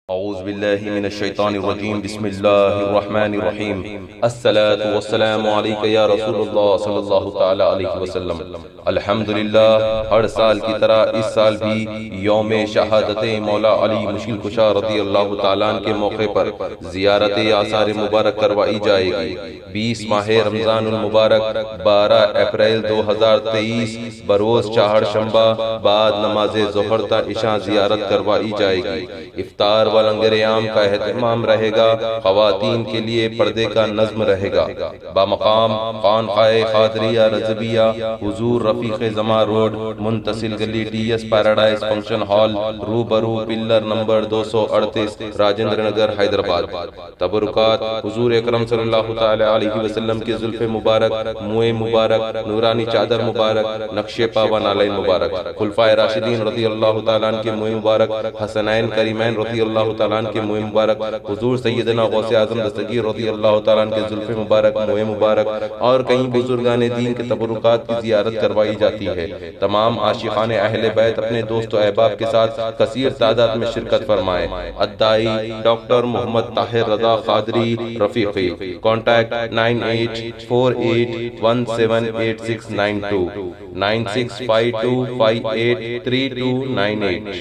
اعوذ باللہ من الشیطان الرجیم بسم اللہ الرحمن الرحیم الصلاة والسلام علیکہ یا رسول اللہ صلی اللہ تعالی علیہ وسلم۔ الحمدللہ، ہر سال کی طرح اس سال بھی یوم شہادت مولا علی مشکل کشا رضی اللہ تعالیٰ عنہ کے موقع پر زیارت آثار مبارک کروائی جائے گی۔ 20 ماہ رمضان المبارک 12 اپریل 2023 بروز چہارشنبہ بعد نماز ظہر تا عشاء زیارت کروائی جائے گی۔ افطار و لنگر عام کا اہتمام رہے گا۔ خواتین کے لیے پردے کا نظم رہے گا۔ بامقام خانقاہ قادریہ رضویہ، حضور رفیق زماں روڈ، منتصل گلی، D S paradise function hall, روبرو پلر نمبر 238، راجندر نگر، حیدرآباد۔ تبرکات حضور اکرم صلی اللہ تعالی علیہ وسلم کے زلف مبارک، منہ مبارک، نورانی چادر مبارک، نقش پا و نالین مبارک، خلفائے راشدین رضی اللہ تعالیٰ عنہ کے منہ مبارک، حسنین کریمین رضی اللہ تعالیٰ عنہ کے منہ مبارک، حضور سیدنا غوث اعظم دستگیر رضی اللہ تعالیٰ عنہ کے زلف مبارک، منہ مبارک، اور کئی بزرگان دین کے تبرکات کی زیارت کروائی جاتی ہے۔ تمام عاشقان اہل بیت اپنے دوست و احباب کے ساتھ کثیر تعداد میں شرکت فرمائیں۔ الدائی ڈاکٹر محمد طاہر رضا قادری رفیقی، کانٹیکٹ 9848178692 9652583298۔